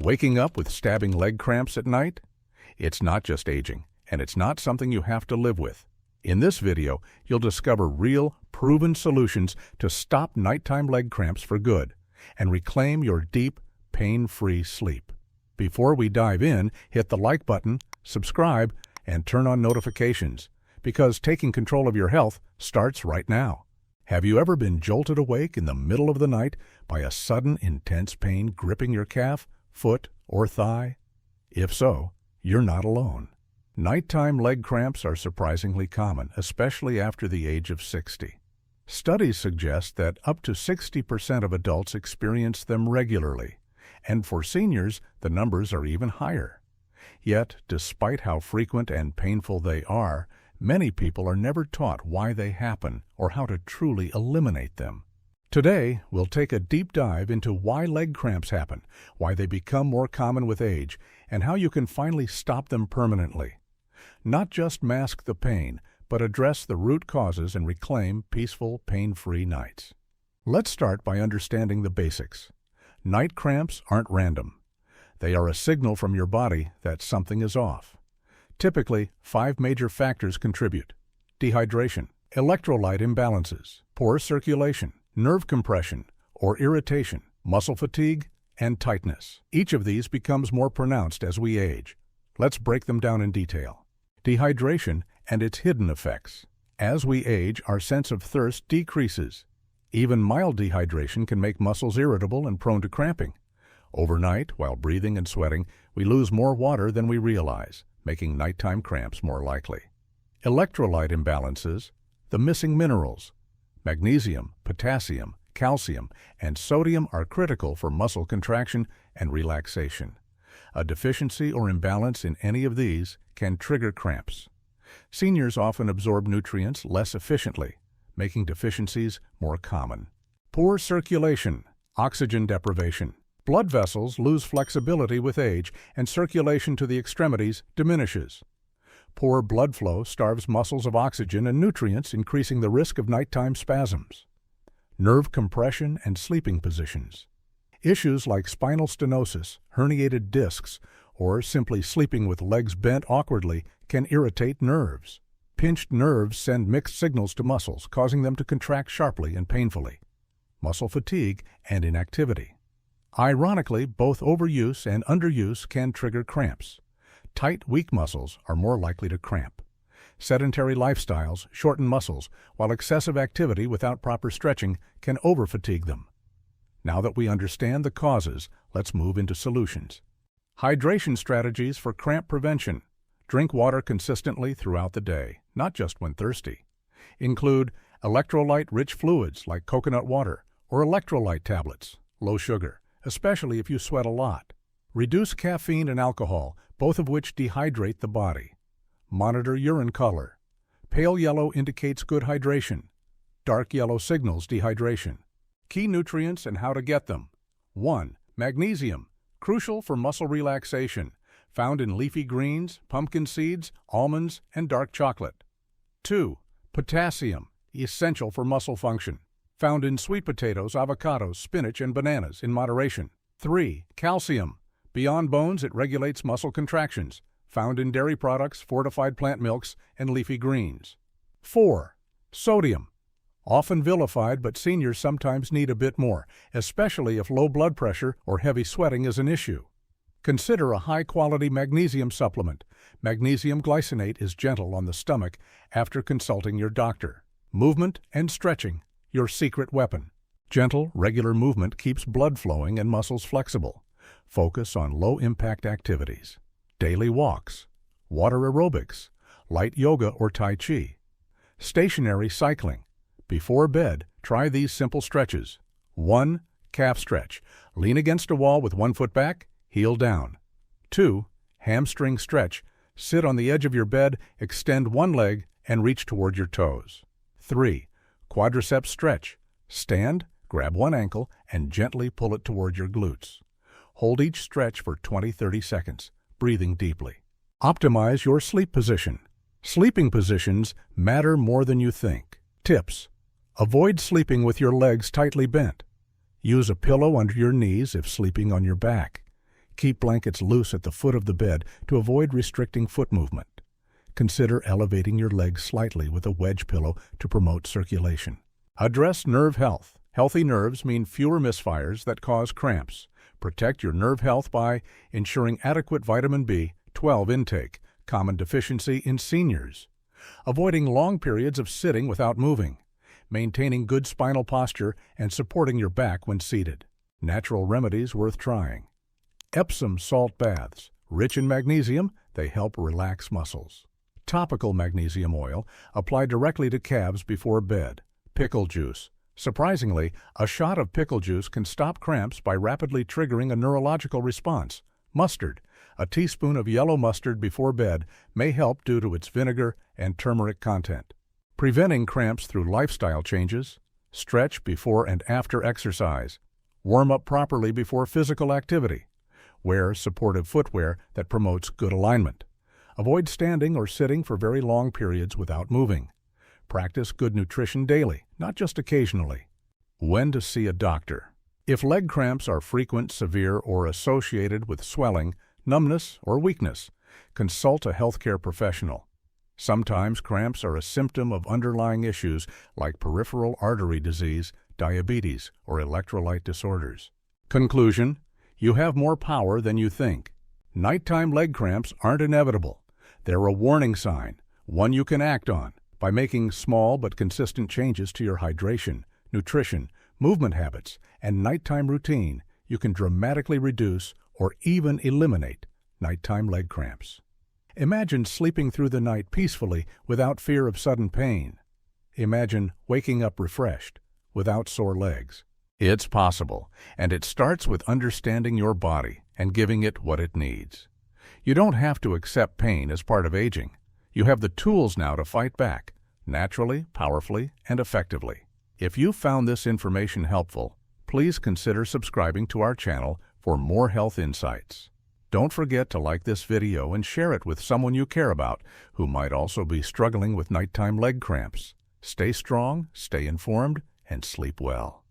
Waking up with stabbing leg cramps at night? It's not just aging, and it's not something you have to live with. In this video, you'll discover real, proven solutions to stop nighttime leg cramps for good and reclaim your deep, pain-free sleep. Before we dive in, hit the like button, subscribe, and turn on notifications, because taking control of your health starts right now. Have you ever been jolted awake in the middle of the night by a sudden, intense pain gripping your calf, foot, or thigh? If so, you're not alone. Nighttime leg cramps are surprisingly common, especially after the age of 60. Studies suggest that up to 60% of adults experience them regularly, and for seniors, the numbers are even higher. Yet, despite how frequent and painful they are, many people are never taught why they happen or how to truly eliminate them. Today, we'll take a deep dive into why leg cramps happen, why they become more common with age, and how you can finally stop them permanently. Not just mask the pain, but address the root causes and reclaim peaceful, pain-free nights. Let's start by understanding the basics. Night cramps aren't random. They are a signal from your body that something is off. Typically, 5 major factors contribute: dehydration, electrolyte imbalances, poor circulation, nerve compression or irritation, muscle fatigue, and tightness. Each of these becomes more pronounced as we age. Let's break them down in detail. Dehydration and its hidden effects. As we age, our sense of thirst decreases. Even mild dehydration can make muscles irritable and prone to cramping. Overnight, while breathing and sweating, we lose more water than we realize, making nighttime cramps more likely. Electrolyte imbalances, the missing minerals. Magnesium, potassium, calcium, and sodium are critical for muscle contraction and relaxation. A deficiency or imbalance in any of these can trigger cramps. Seniors often absorb nutrients less efficiently, making deficiencies more common. Poor circulation, oxygen deprivation. Blood vessels lose flexibility with age, and circulation to the extremities diminishes. Poor blood flow starves muscles of oxygen and nutrients, increasing the risk of nighttime spasms. Nerve compression and sleeping positions. Issues like spinal stenosis, herniated discs, or simply sleeping with legs bent awkwardly can irritate nerves. Pinched nerves send mixed signals to muscles, causing them to contract sharply and painfully. Muscle fatigue and inactivity. Ironically, both overuse and underuse can trigger cramps. Tight, weak muscles are more likely to cramp. Sedentary lifestyles shorten muscles, while excessive activity without proper stretching can overfatigue them. Now that we understand the causes, let's move into solutions. Hydration strategies for cramp prevention. Drink water consistently throughout the day, not just when thirsty. Include electrolyte-rich fluids like coconut water or electrolyte tablets, low sugar, especially if you sweat a lot. Reduce caffeine and alcohol, both of which dehydrate the body. Monitor urine color. Pale yellow indicates good hydration. Dark yellow signals dehydration. Key nutrients and how to get them. 1. Magnesium, crucial for muscle relaxation, found in leafy greens, pumpkin seeds, almonds, and dark chocolate. 2. Potassium, essential for muscle function, found in sweet potatoes, avocados, spinach, and bananas in moderation. 3. Calcium, beyond bones it regulates muscle contractions, found in dairy products, fortified plant milks, and leafy greens. 4. Sodium, often vilified, but seniors sometimes need a bit more, especially if low blood pressure or heavy sweating is an issue. Consider a high-quality magnesium supplement. Magnesium glycinate is gentle on the stomach after consulting your doctor. Movement and stretching, your secret weapon. Gentle, regular movement keeps blood flowing and muscles flexible. Focus on low-impact activities. Daily walks, water aerobics, light yoga or tai chi. Stationary cycling. Before bed, try these simple stretches. 1. Calf stretch. Lean against a wall with one foot back, heel down. 2. Hamstring stretch. Sit on the edge of your bed, extend one leg, and reach toward your toes. 3. Quadriceps stretch. Stand, grab one ankle, and gently pull it toward your glutes. Hold each stretch for 20-30 seconds, breathing deeply. Optimize your sleep position. Sleeping positions matter more than you think. Tips: avoid sleeping with your legs tightly bent. Use a pillow under your knees if sleeping on your back. Keep blankets loose at the foot of the bed to avoid restricting foot movement. Consider elevating your legs slightly with a wedge pillow to promote circulation. Address nerve health. Healthy nerves mean fewer misfires that cause cramps. Protect your nerve health by ensuring adequate vitamin B12 intake, common deficiency in seniors. Avoiding long periods of sitting without moving. Maintaining good spinal posture and supporting your back when seated. Natural remedies worth trying. Epsom salt baths. Rich in magnesium, they help relax muscles. Topical magnesium oil, applied directly to calves before bed. Pickle juice. Surprisingly, a shot of pickle juice can stop cramps by rapidly triggering a neurological response. Mustard. A teaspoon of yellow mustard before bed may help due to its vinegar and turmeric content. Preventing cramps through lifestyle changes. Stretch before and after exercise. Warm up properly before physical activity. Wear supportive footwear that promotes good alignment. Avoid standing or sitting for very long periods without moving. Practice good nutrition daily, not just occasionally. When to see a doctor. If leg cramps are frequent, severe, or associated with swelling, numbness, or weakness, consult a healthcare professional. Sometimes cramps are a symptom of underlying issues like peripheral artery disease, diabetes, or electrolyte disorders. Conclusion: you have more power than you think. Nighttime leg cramps aren't inevitable. They're a warning sign, one you can act on. By making small but consistent changes to your hydration, nutrition, movement habits, and nighttime routine, you can dramatically reduce or even eliminate nighttime leg cramps. Imagine sleeping through the night peacefully without fear of sudden pain. Imagine waking up refreshed, without sore legs. It's possible, and it starts with understanding your body and giving it what it needs. You don't have to accept pain as part of aging. You have the tools now to fight back, naturally, powerfully, and effectively. If you found this information helpful, please consider subscribing to our channel for more health insights. Don't forget to like this video and share it with someone you care about who might also be struggling with nighttime leg cramps. Stay strong, stay informed, and sleep well.